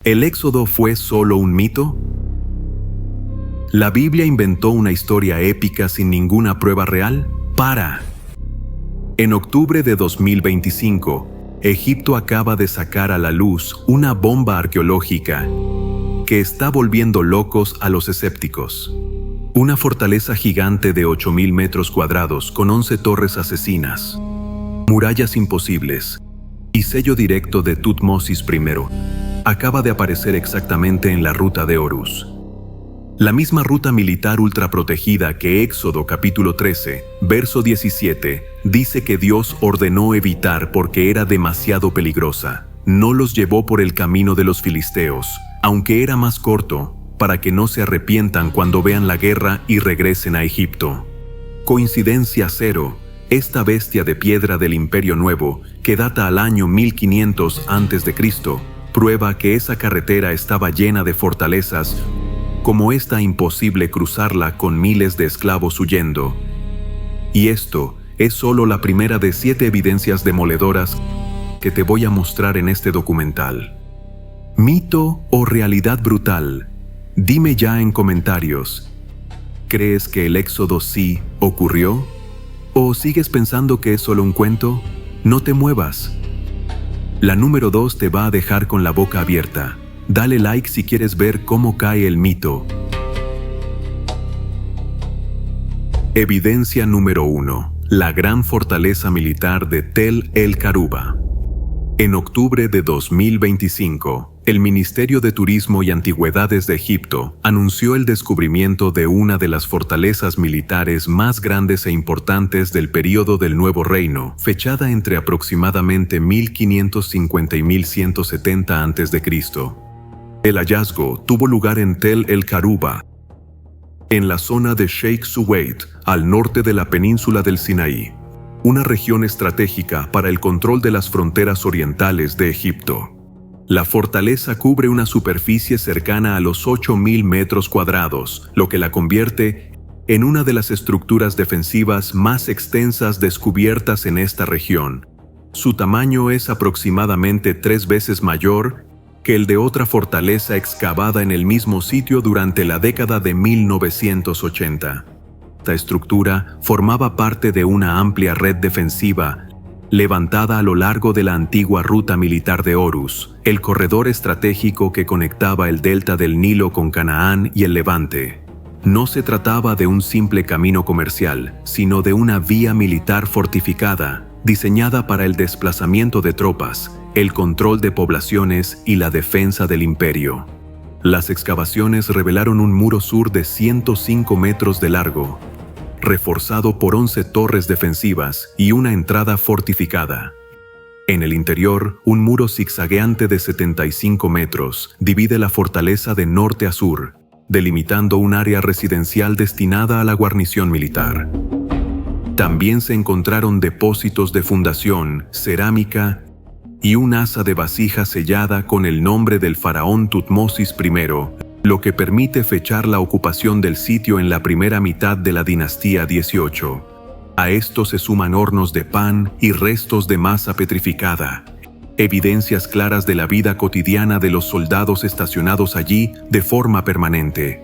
¿El Éxodo fue solo un mito? ¿La Biblia inventó una historia épica sin ninguna prueba real? En octubre de 2025, Egipto acaba de sacar a la luz una bomba arqueológica que está volviendo locos a los escépticos. Una fortaleza gigante de 8.000 metros cuadrados con 11 torres asesinas, murallas imposibles y sello directo de Tutmosis I acaba de aparecer exactamente en la ruta de Horus. La misma ruta militar ultraprotegida que Éxodo capítulo 13, verso 17, dice que Dios ordenó evitar porque era demasiado peligrosa. No los llevó por el camino de los filisteos, aunque era más corto, para que no se arrepientan cuando vean la guerra y regresen a Egipto. Coincidencia cero, esta bestia de piedra del Imperio Nuevo, que data al año 1500 a.C., prueba que esa carretera estaba llena de fortalezas, como esta imposible cruzarla con miles de esclavos huyendo. Y esto es solo la primera de 7 evidencias demoledoras que te voy a mostrar en este documental. ¿Mito o realidad brutal? Dime ya en comentarios. ¿Crees que el Éxodo sí ocurrió? ¿O sigues pensando que es solo un cuento? No te muevas. La número 2 te va a dejar con la boca abierta. Dale like si quieres ver cómo cae el mito. Evidencia número 1. La gran fortaleza militar de Tel El Karuba. En octubre de 2025, el Ministerio de Turismo y Antigüedades de Egipto anunció el descubrimiento de una de las fortalezas militares más grandes e importantes del período del Nuevo Reino, fechada entre aproximadamente 1550 y 1170 a.C. El hallazgo tuvo lugar en Tel El Karuba, en la zona de Sheikh Suwaid, al norte de la península del Sinaí, una región estratégica para el control de las fronteras orientales de Egipto. La fortaleza cubre una superficie cercana a los 8.000 metros cuadrados, lo que la convierte en una de las estructuras defensivas más extensas descubiertas en esta región. Su tamaño es aproximadamente 3 veces mayor que el de otra fortaleza excavada en el mismo sitio durante la década de 1980. Esta estructura formaba parte de una amplia red defensiva levantada a lo largo de la antigua ruta militar de Horus, el corredor estratégico que conectaba el delta del Nilo con Canaán y el Levante. No se trataba de un simple camino comercial, sino de una vía militar fortificada, diseñada para el desplazamiento de tropas, el control de poblaciones y la defensa del imperio. Las excavaciones revelaron un muro sur de 105 metros de largo, reforzado por 11 torres defensivas y una entrada fortificada. En el interior, un muro zigzagueante de 75 metros divide la fortaleza de norte a sur, delimitando un área residencial destinada a la guarnición militar. También se encontraron depósitos de fundación, cerámica y un asa de vasija sellada con el nombre del faraón Tutmosis I, lo que permite fechar la ocupación del sitio en la primera mitad de la dinastía 18. A esto se suman hornos de pan y restos de masa petrificada, evidencias claras de la vida cotidiana de los soldados estacionados allí de forma permanente.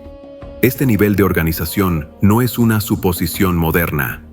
Este nivel de organización no es una suposición moderna.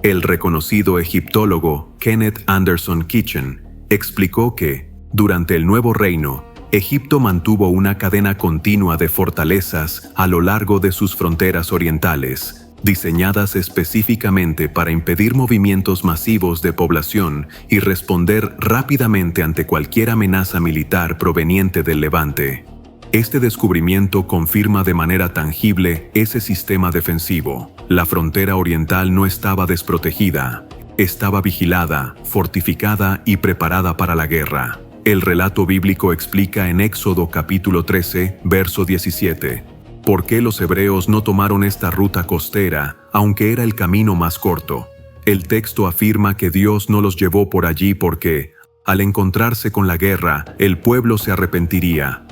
El reconocido egiptólogo Kenneth Anderson Kitchen explicó que, durante el Nuevo Reino, Egipto mantuvo una cadena continua de fortalezas a lo largo de sus fronteras orientales, diseñadas específicamente para impedir movimientos masivos de población y responder rápidamente ante cualquier amenaza militar proveniente del Levante. Este descubrimiento confirma de manera tangible ese sistema defensivo. La frontera oriental no estaba desprotegida. Estaba vigilada, fortificada y preparada para la guerra. El relato bíblico explica en Éxodo capítulo 13, verso 17, por qué los hebreos no tomaron esta ruta costera, aunque era el camino más corto. El texto afirma que Dios no los llevó por allí porque, al encontrarse con la guerra, el pueblo se arrepentiría.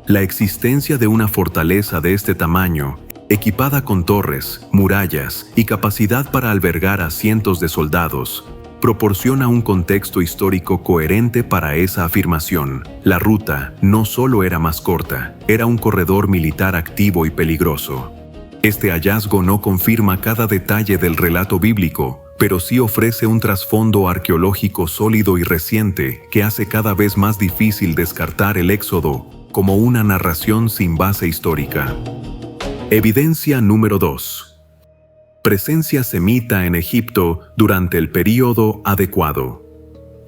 La existencia de una fortaleza de este tamaño, equipada con torres, murallas y capacidad para albergar a cientos de soldados, proporciona un contexto histórico coherente para esa afirmación. La ruta no solo era más corta, era un corredor militar activo y peligroso. Este hallazgo no confirma cada detalle del relato bíblico, pero sí ofrece un trasfondo arqueológico sólido y reciente que hace cada vez más difícil descartar el Éxodo como una narración sin base histórica. Evidencia número 2. Presencia semita en Egipto durante el período adecuado.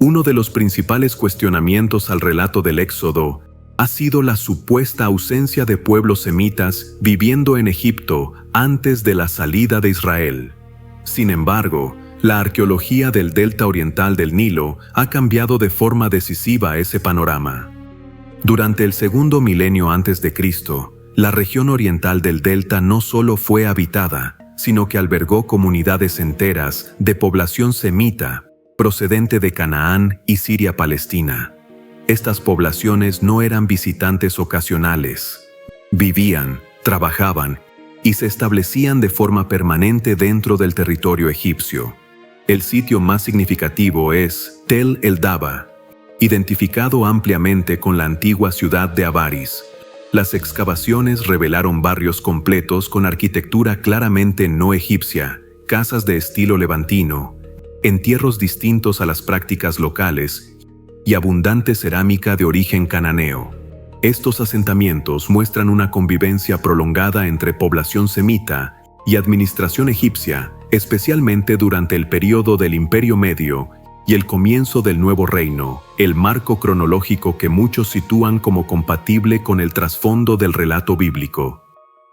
Uno de los principales cuestionamientos al relato del Éxodo ha sido la supuesta ausencia de pueblos semitas viviendo en Egipto antes de la salida de Israel. Sin embargo, la arqueología del delta oriental del Nilo ha cambiado de forma decisiva ese panorama. Durante el segundo milenio antes de Cristo, la región oriental del delta no solo fue habitada, sino que albergó comunidades enteras de población semita procedente de Canaán y Siria-Palestina. Estas poblaciones no eran visitantes ocasionales. Vivían, trabajaban y se establecían de forma permanente dentro del territorio egipcio. El sitio más significativo es Tel el-Daba, identificado ampliamente con la antigua ciudad de Avaris. Las excavaciones revelaron barrios completos con arquitectura claramente no egipcia, casas de estilo levantino, entierros distintos a las prácticas locales y abundante cerámica de origen cananeo. Estos asentamientos muestran una convivencia prolongada entre población semita y administración egipcia, especialmente durante el período del Imperio Medio y el comienzo del Nuevo Reino, el marco cronológico que muchos sitúan como compatible con el trasfondo del relato bíblico.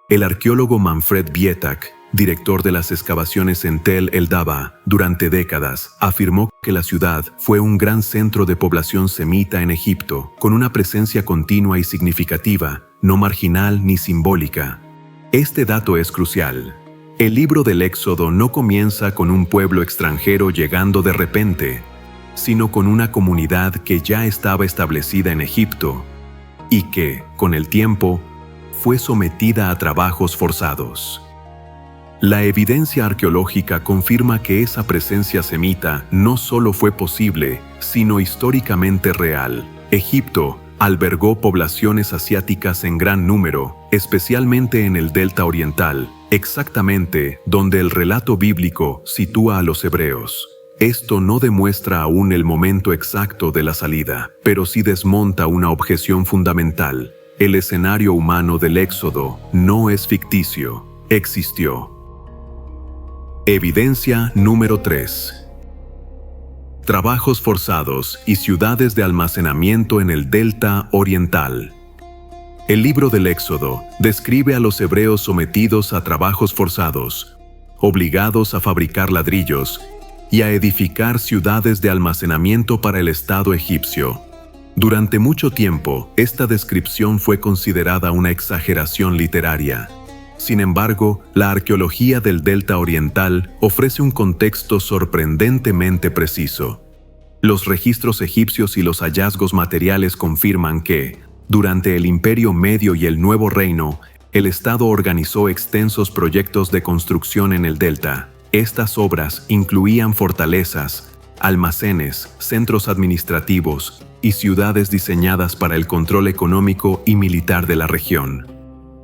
El arqueólogo Manfred Bietak, director de las excavaciones en Tel el-Daba, durante décadas, afirmó que la ciudad fue un gran centro de población semita en Egipto, con una presencia continua y significativa, no marginal ni simbólica. Este dato es crucial. El libro del Éxodo no comienza con un pueblo extranjero llegando de repente, sino con una comunidad que ya estaba establecida en Egipto y que, con el tiempo, fue sometida a trabajos forzados. La evidencia arqueológica confirma que esa presencia semita no solo fue posible, sino históricamente real. Egipto albergó poblaciones asiáticas en gran número, especialmente en el delta oriental, exactamente donde el relato bíblico sitúa a los hebreos. Esto no demuestra aún el momento exacto de la salida, pero sí desmonta una objeción fundamental. El escenario humano del Éxodo no es ficticio, existió. Evidencia número 3. Trabajos forzados y ciudades de almacenamiento en el delta oriental. El libro del Éxodo describe a los hebreos sometidos a trabajos forzados, obligados a fabricar ladrillos y a edificar ciudades de almacenamiento para el Estado egipcio. Durante mucho tiempo, esta descripción fue considerada una exageración literaria. Sin embargo, la arqueología del delta oriental ofrece un contexto sorprendentemente preciso. Los registros egipcios y los hallazgos materiales confirman que, durante el Imperio Medio y el Nuevo Reino, el Estado organizó extensos proyectos de construcción en el delta. Estas obras incluían fortalezas, almacenes, centros administrativos y ciudades diseñadas para el control económico y militar de la región.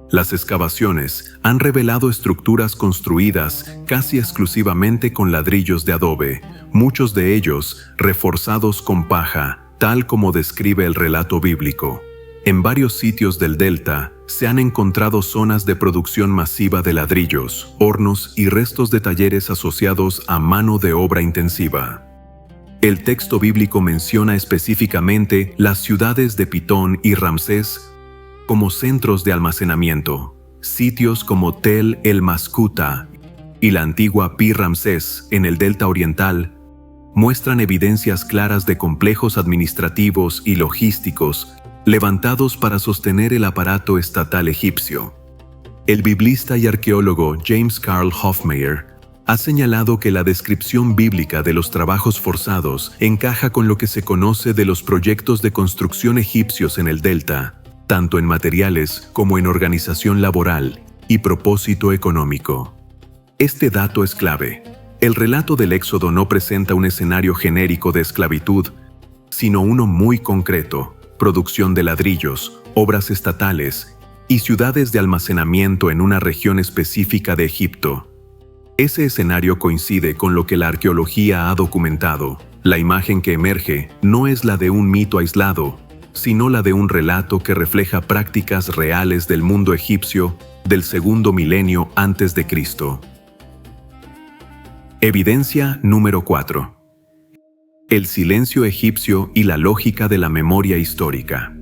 Las excavaciones han revelado estructuras construidas casi exclusivamente con ladrillos de adobe, muchos de ellos reforzados con paja, tal como describe el relato bíblico. En varios sitios del delta se han encontrado zonas de producción masiva de ladrillos, hornos y restos de talleres asociados a mano de obra intensiva. El texto bíblico menciona específicamente las ciudades de Pitón y Ramsés como centros de almacenamiento. Sitios como Tel el-Maskuta y la antigua Pi Ramsés en el delta oriental muestran evidencias claras de complejos administrativos y logísticos levantados para sostener el aparato estatal egipcio. El biblista y arqueólogo James Carl Hofmeyr ha señalado que la descripción bíblica de los trabajos forzados encaja con lo que se conoce de los proyectos de construcción egipcios en el delta, tanto en materiales como en organización laboral y propósito económico. Este dato es clave. El relato del Éxodo no presenta un escenario genérico de esclavitud, sino uno muy concreto: producción de ladrillos, obras estatales y ciudades de almacenamiento en una región específica de Egipto. Ese escenario coincide con lo que la arqueología ha documentado. La imagen que emerge no es la de un mito aislado, sino la de un relato que refleja prácticas reales del mundo egipcio del segundo milenio antes de Cristo. Evidencia número 4. El silencio egipcio y la lógica de la memoria histórica.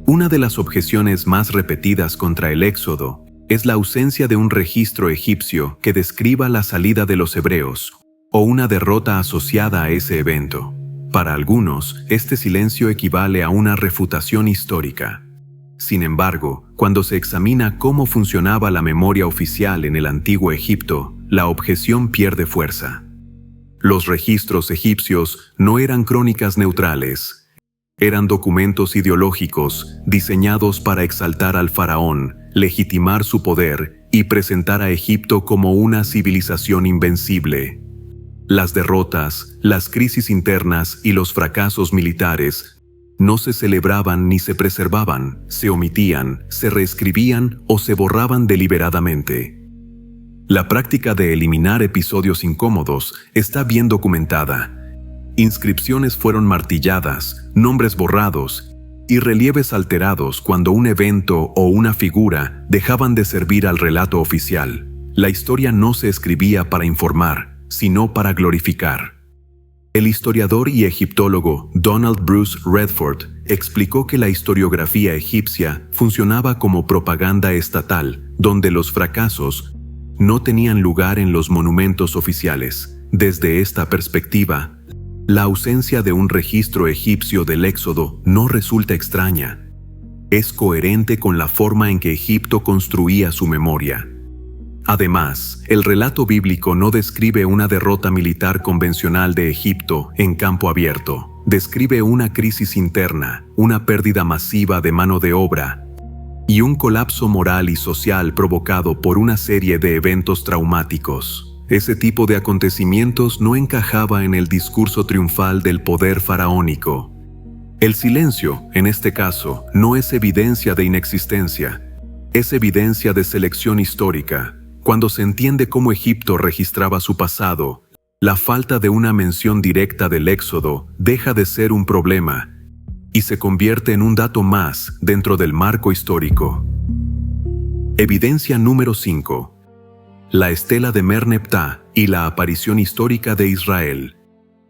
Una de las objeciones más repetidas contra el Éxodo es la ausencia de un registro egipcio que describa la salida de los hebreos o una derrota asociada a ese evento. Para algunos, este silencio equivale a una refutación histórica. Sin embargo, cuando se examina cómo funcionaba la memoria oficial en el antiguo Egipto, la objeción pierde fuerza. Los registros egipcios no eran crónicas neutrales. Eran documentos ideológicos diseñados para exaltar al faraón, legitimar su poder y presentar a Egipto como una civilización invencible. Las derrotas, las crisis internas y los fracasos militares no se celebraban ni se preservaban, se omitían, se reescribían o se borraban deliberadamente. La práctica de eliminar episodios incómodos está bien documentada. Inscripciones fueron martilladas, nombres borrados y relieves alterados cuando un evento o una figura dejaban de servir al relato oficial. La historia no se escribía para informar, sino para glorificar. El historiador y egiptólogo Donald Bruce Redford explicó que la historiografía egipcia funcionaba como propaganda estatal, donde los fracasos no tenían lugar en los monumentos oficiales. Desde esta perspectiva, la ausencia de un registro egipcio del Éxodo no resulta extraña. Es coherente con la forma en que Egipto construía su memoria. Además, el relato bíblico no describe una derrota militar convencional de Egipto en campo abierto. Describe una crisis interna, una pérdida masiva de mano de obra y un colapso moral y social provocado por una serie de eventos traumáticos. Ese tipo de acontecimientos no encajaba en el discurso triunfal del poder faraónico. El silencio, en este caso, no es evidencia de inexistencia, es evidencia de selección histórica. Cuando se entiende cómo Egipto registraba su pasado, la falta de una mención directa del Éxodo deja de ser un problema y se convierte en un dato más dentro del marco histórico. Evidencia número 5. La estela de Merneptah y la aparición histórica de Israel.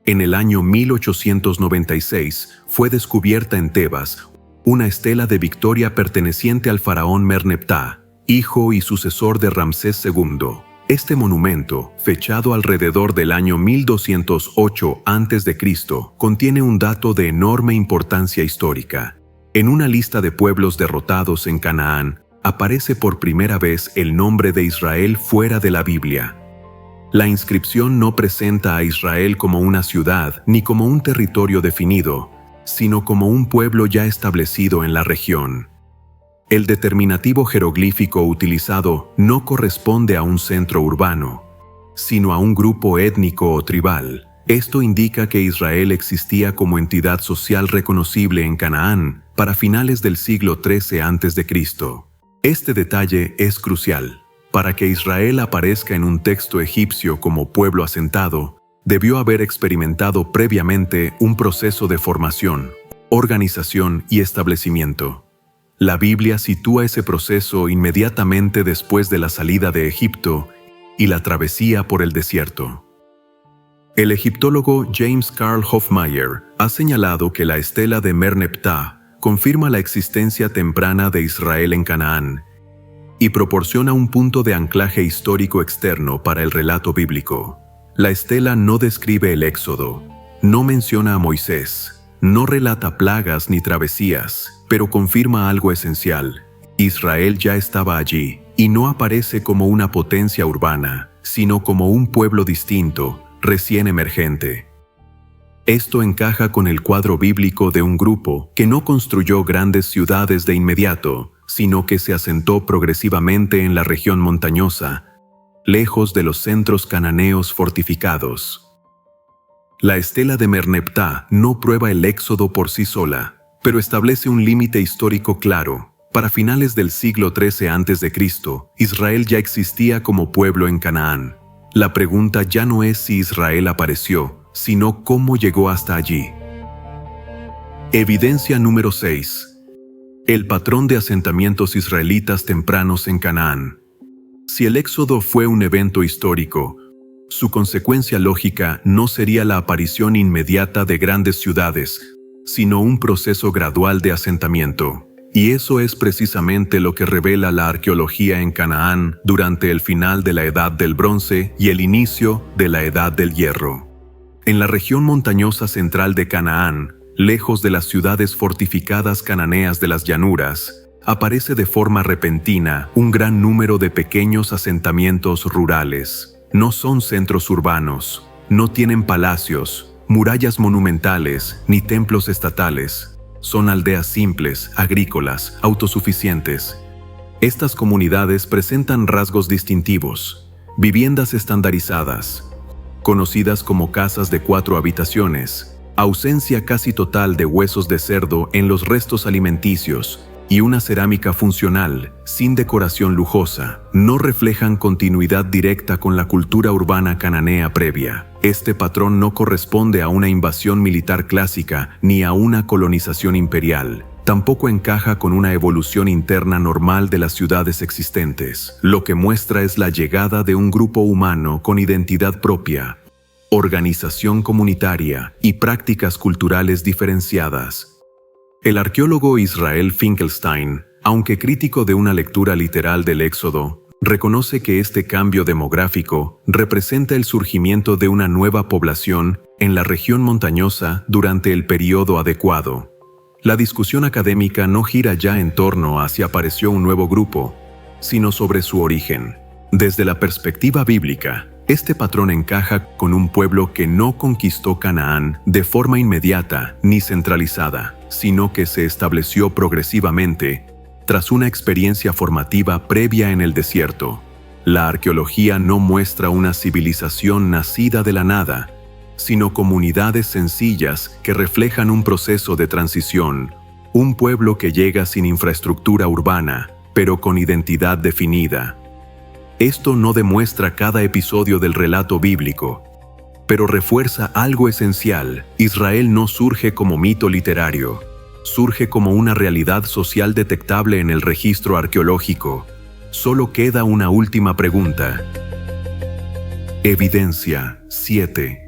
En el año 1896 fue descubierta en Tebas una estela de victoria perteneciente al faraón Merneptah, hijo y sucesor de Ramsés II. Este monumento, fechado alrededor del año 1208 a.C., contiene un dato de enorme importancia histórica. En una lista de pueblos derrotados en Canaán, aparece por primera vez el nombre de Israel fuera de la Biblia. La inscripción no presenta a Israel como una ciudad ni como un territorio definido, sino como un pueblo ya establecido en la región. El determinativo jeroglífico utilizado no corresponde a un centro urbano, sino a un grupo étnico o tribal. Esto indica que Israel existía como entidad social reconocible en Canaán para finales del siglo XIII a.C. Este detalle es crucial. Para que Israel aparezca en un texto egipcio como pueblo asentado, debió haber experimentado previamente un proceso de formación, organización y establecimiento. La Biblia sitúa ese proceso inmediatamente después de la salida de Egipto y la travesía por el desierto. El egiptólogo James Carl Hofmeier ha señalado que la estela de Merneptah confirma la existencia temprana de Israel en Canaán y proporciona un punto de anclaje histórico externo para el relato bíblico. La estela no describe el Éxodo, no menciona a Moisés, no relata plagas ni travesías, pero confirma algo esencial: Israel ya estaba allí, y no aparece como una potencia urbana, sino como un pueblo distinto, recién emergente. Esto encaja con el cuadro bíblico de un grupo que no construyó grandes ciudades de inmediato, sino que se asentó progresivamente en la región montañosa, lejos de los centros cananeos fortificados. La estela de Merneptah no prueba el éxodo por sí sola, pero establece un límite histórico claro. Para finales del siglo XIII a.C., Israel ya existía como pueblo en Canaán. La pregunta ya no es si Israel apareció, sino cómo llegó hasta allí. Evidencia número 6. El patrón de asentamientos israelitas tempranos en Canaán. Si el éxodo fue un evento histórico, su consecuencia lógica no sería la aparición inmediata de grandes ciudades, sino un proceso gradual de asentamiento. Y eso es precisamente lo que revela la arqueología en Canaán durante el final de la Edad del Bronce y el inicio de la Edad del Hierro. En la región montañosa central de Canaán, lejos de las ciudades fortificadas cananeas de las llanuras, aparece de forma repentina un gran número de pequeños asentamientos rurales. No son centros urbanos, no tienen palacios, murallas monumentales ni templos estatales. Son aldeas simples, agrícolas, autosuficientes. Estas comunidades presentan rasgos distintivos, viviendas estandarizadas, conocidas como casas de 4 habitaciones, ausencia casi total de huesos de cerdo en los restos alimenticios y una cerámica funcional, sin decoración lujosa, no reflejan continuidad directa con la cultura urbana cananea previa. Este patrón no corresponde a una invasión militar clásica ni a una colonización imperial. Tampoco encaja con una evolución interna normal de las ciudades existentes. Lo que muestra es la llegada de un grupo humano con identidad propia, organización comunitaria y prácticas culturales diferenciadas. El arqueólogo Israel Finkelstein, aunque crítico de una lectura literal del Éxodo, reconoce que este cambio demográfico representa el surgimiento de una nueva población en la región montañosa durante el período adecuado. La discusión académica no gira ya en torno a si apareció un nuevo grupo, sino sobre su origen. Desde la perspectiva bíblica, este patrón encaja con un pueblo que no conquistó Canaán de forma inmediata ni centralizada, sino que se estableció progresivamente tras una experiencia formativa previa en el desierto. La arqueología no muestra una civilización nacida de la nada, sino comunidades sencillas que reflejan un proceso de transición, un pueblo que llega sin infraestructura urbana, pero con identidad definida. Esto no demuestra cada episodio del relato bíblico, pero refuerza algo esencial. Israel no surge como mito literario, surge como una realidad social detectable en el registro arqueológico. Solo queda una última pregunta. Evidencia 7.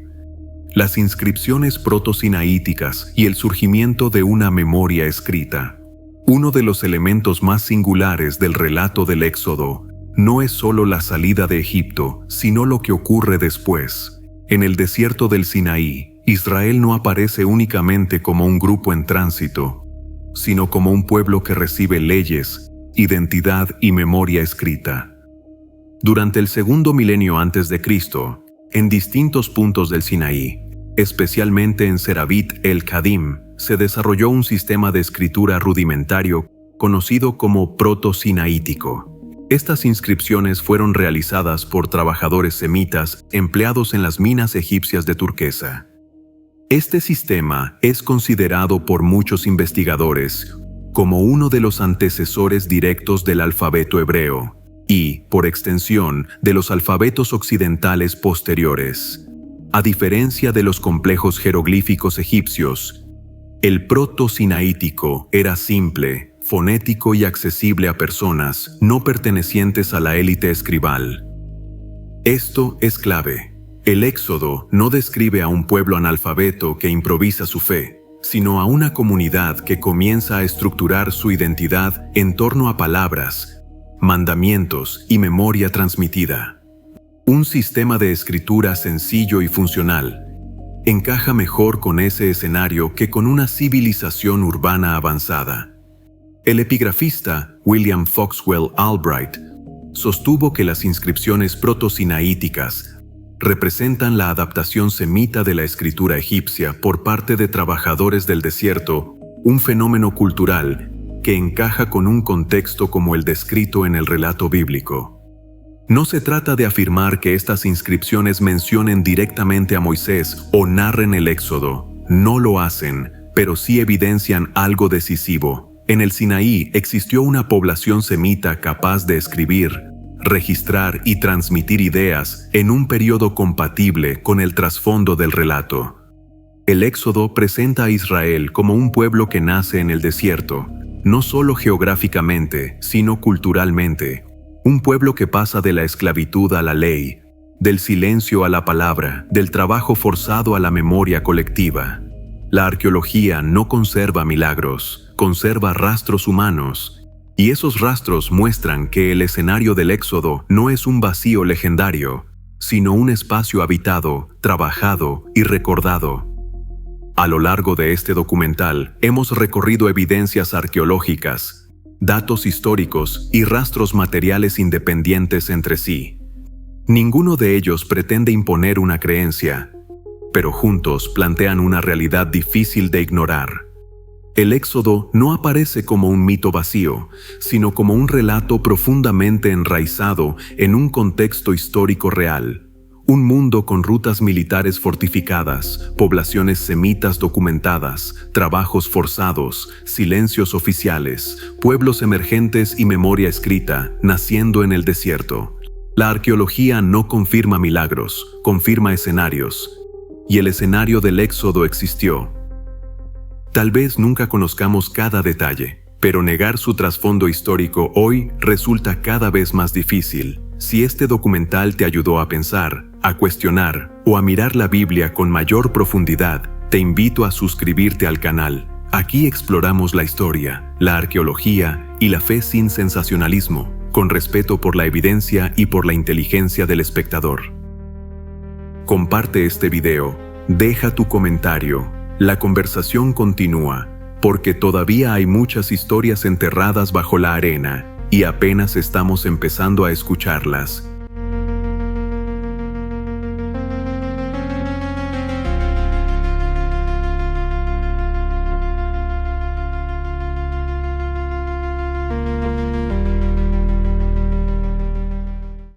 Las inscripciones proto-sinaíticas y el surgimiento de una memoria escrita. Uno de los elementos más singulares del relato del Éxodo no es solo la salida de Egipto, sino lo que ocurre después. En el desierto del Sinaí, Israel no aparece únicamente como un grupo en tránsito, sino como un pueblo que recibe leyes, identidad y memoria escrita. Durante el segundo milenio antes de Cristo, en distintos puntos del Sinaí, especialmente en Serabit el-Kadim, se desarrolló un sistema de escritura rudimentario conocido como proto-sinaítico. Estas inscripciones fueron realizadas por trabajadores semitas empleados en las minas egipcias de turquesa. Este sistema es considerado por muchos investigadores como uno de los antecesores directos del alfabeto hebreo y, por extensión, de los alfabetos occidentales posteriores. A diferencia de los complejos jeroglíficos egipcios, el proto-sinaítico era simple, fonético y accesible a personas no pertenecientes a la élite escribal. Esto es clave. El Éxodo no describe a un pueblo analfabeto que improvisa su fe, sino a una comunidad que comienza a estructurar su identidad en torno a palabras, mandamientos y memoria transmitida. Un sistema de escritura sencillo y funcional encaja mejor con ese escenario que con una civilización urbana avanzada. El epigrafista William Foxwell Albright sostuvo que las inscripciones proto-sinaíticas representan la adaptación semita de la escritura egipcia por parte de trabajadores del desierto, un fenómeno cultural que encaja con un contexto como el descrito en el relato bíblico. No se trata de afirmar que estas inscripciones mencionen directamente a Moisés o narren el Éxodo. No lo hacen, pero sí evidencian algo decisivo. En el Sinaí existió una población semita capaz de escribir, registrar y transmitir ideas en un periodo compatible con el trasfondo del relato. El Éxodo presenta a Israel como un pueblo que nace en el desierto, no solo geográficamente, sino culturalmente. Un pueblo que pasa de la esclavitud a la ley, del silencio a la palabra, del trabajo forzado a la memoria colectiva. La arqueología no conserva milagros, conserva rastros humanos, y esos rastros muestran que el escenario del Éxodo no es un vacío legendario, sino un espacio habitado, trabajado y recordado. A lo largo de este documental hemos recorrido evidencias arqueológicas, datos históricos y rastros materiales independientes entre sí. Ninguno de ellos pretende imponer una creencia, pero juntos plantean una realidad difícil de ignorar. El Éxodo no aparece como un mito vacío, sino como un relato profundamente enraizado en un contexto histórico real. Un mundo con rutas militares fortificadas, poblaciones semitas documentadas, trabajos forzados, silencios oficiales, pueblos emergentes y memoria escrita, naciendo en el desierto. La arqueología no confirma milagros, confirma escenarios. Y el escenario del Éxodo existió. Tal vez nunca conozcamos cada detalle, pero negar su trasfondo histórico hoy resulta cada vez más difícil. Si este documental te ayudó a pensar, a cuestionar o a mirar la Biblia con mayor profundidad, te invito a suscribirte al canal. Aquí exploramos la historia, la arqueología y la fe sin sensacionalismo, con respeto por la evidencia y por la inteligencia del espectador. Comparte este video, deja tu comentario, la conversación continúa, porque todavía hay muchas historias enterradas bajo la arena y apenas estamos empezando a escucharlas.